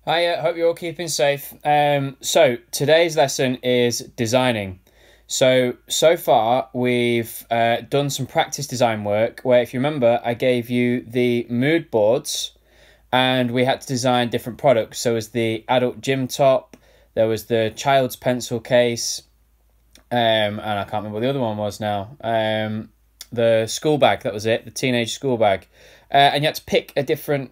Hi, hope you're all keeping safe. So today's lesson is designing. So far we've done some practice design work where, if you remember, I gave you the mood boards and we had to design different products. So it was the adult gym top, there was the child's pencil case, and I can't remember what the other one was now. The school bag, that was it, the teenage school bag. And you had to pick a different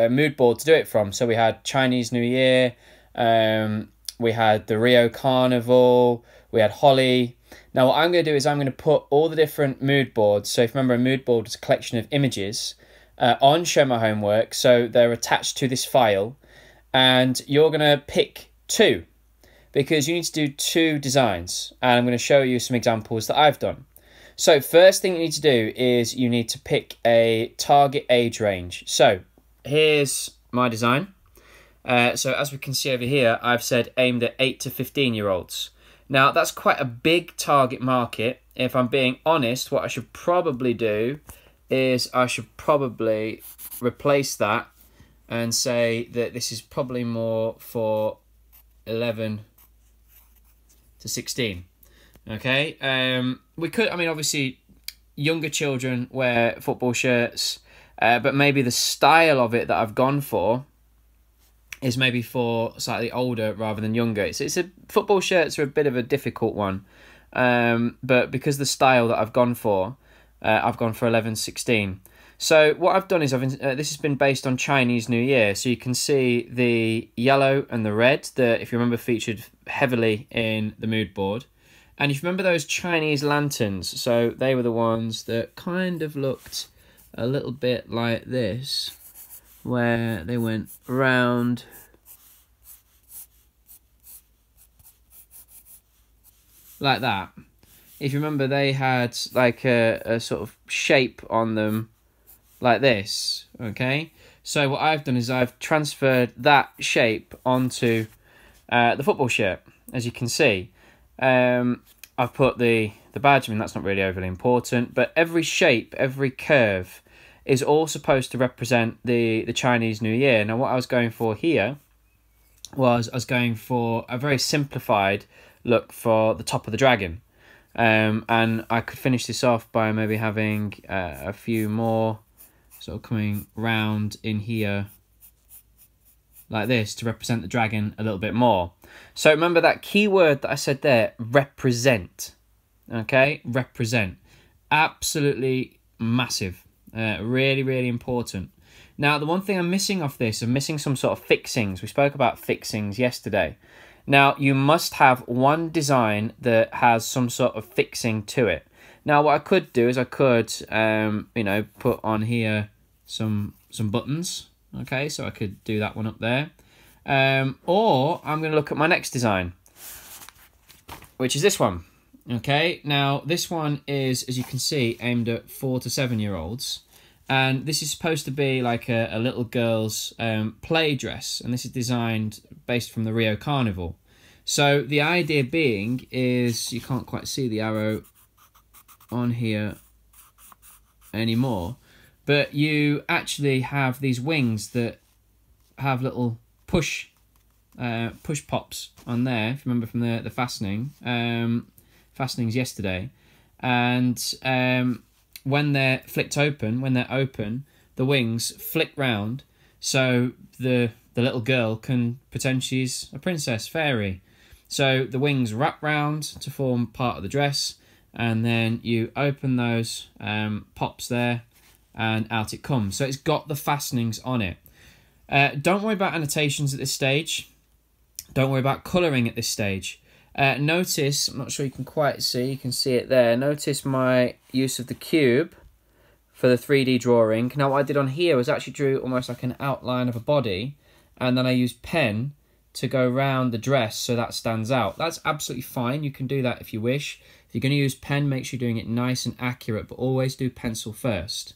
mood board to do it from. So we had Chinese New Year, we had the Rio Carnival, we had Holly. Now what I'm going to do is I'm going to put all the different mood boards. So if you remember, a mood board is a collection of images on Show My Homework. So they're attached to this file, and you're going to pick two because you need to do two designs, and I'm going to show you some examples that I've done. So first thing you need to do is you need to pick a target age range. So here's my design. So as we can see over here, I've said aimed at 8 to 15-year-olds. Now that's quite a big target market. If I'm being honest, what I should probably do is I should probably replace that and say that this is probably more for 11 to 16. Okay, we could, obviously younger children wear football shirts, but maybe the style of it that I've gone for is maybe for slightly older rather than younger. It's football shirts are a bit of a difficult one, but because the style that I've gone for 11-16. So what I've done is this has been based on Chinese New Year. So you can see the yellow and the red that, if you remember, featured heavily in the mood board. And if you remember those Chinese lanterns, so they were the ones that kind of looked a little bit like this, where they went round like that. If you remember, they had like a sort of shape on them like this, okay? So what I've done is I've transferred that shape onto the football shirt, as you can see. I've put the badge. That's not really overly important, but every shape, every curve is all supposed to represent the Chinese New Year. Now what I was going for here was I was going for a very simplified look for the top of the dragon. And I could finish this off by maybe having a few more sort of coming round in here like this to represent the dragon a little bit more. So remember that key word that I said there, represent. Okay, represent. Absolutely massive. Really, really important. Now, the one thing I'm missing off this, I'm missing some sort of fixings. We spoke about fixings yesterday. Now, you must have one design that has some sort of fixing to it. Now, what I could do is I could, put on here some buttons. Okay, so I could do that one up there. Or I'm going to look at my next design, which is this one. Okay, now this one is, as you can see, aimed at 4 to 7-year-olds. And this is supposed to be like a little girl's play dress. And this is designed based from the Rio Carnival. So the idea being is, you can't quite see the arrow on here anymore, but you actually have these wings that have little push pops on there, if you remember from the fastenings yesterday. And when they're flicked open, when they're open, the wings flick round, so the little girl can pretend she's a princess, fairy. So the wings wrap round to form part of the dress, and then you open those pops there, and out it comes. So it's got the fastenings on it. Don't worry about annotations at this stage. Don't worry about colouring at this stage. Notice, I'm not sure you can quite see, you can see it there. Notice my use of the cube for the 3D drawing. Now what I did on here was actually drew almost like an outline of a body, and then I used pen to go round the dress so that stands out. That's absolutely fine. You can do that if you wish. If you're going to use pen, make sure you're doing it nice and accurate, but always do pencil first.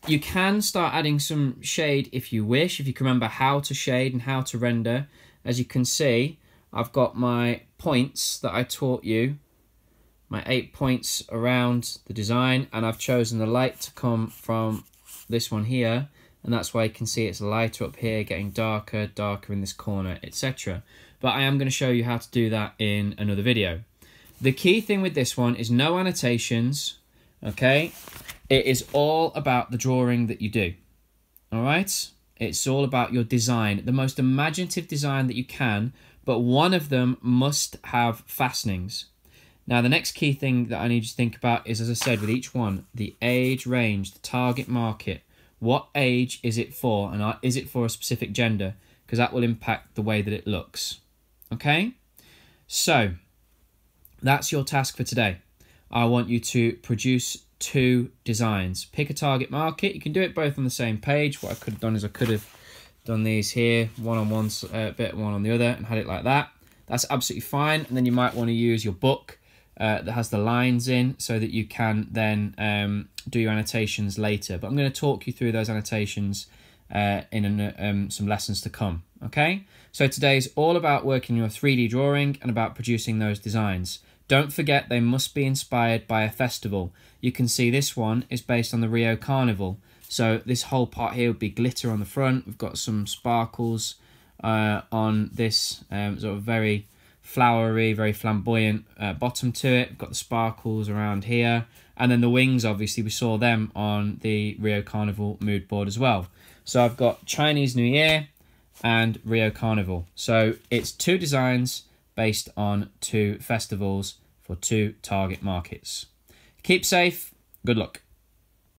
You can start adding some shade if you wish, if you can remember how to shade and how to render. As you can see, I've got my points that I taught you, my 8 points around the design, and I've chosen the light to come from this one here and that's why you can see it's lighter up here, getting darker, darker in this corner, etc. But I am going to show you how to do that in another video. The key thing with this one is no annotations, okay? It is all about the drawing that you do, all right? It's all about your design, the most imaginative design that you can, but one of them must have fastenings. Now, the next key thing that I need you to think about is, as I said, with each one, the age range, the target market. What age is it for, and is it for a specific gender? Because that will impact the way that it looks, okay? So, that's your task for today. I want you to produce 2 designs. Pick a target market. You can do it both on the same page. What I could have done is I could have done these here, one on one bit, one on the other, and had it like that. That's absolutely fine. And then you might want to use your book that has the lines in so that you can then do your annotations later. But I'm going to talk you through those annotations in some lessons to come. Okay? So today's all about working your 3D drawing and about producing those designs. Don't forget they must be inspired by a festival. You can see this one is based on the Rio Carnival. So this whole part here would be glitter on the front. We've got some sparkles on this sort of very flowery, very flamboyant bottom to it. We've got the sparkles around here. And then the wings, obviously, we saw them on the Rio Carnival mood board as well. So I've got Chinese New Year and Rio Carnival. So it's 2 designs based on 2 festivals for 2 target markets. Keep safe. Good luck.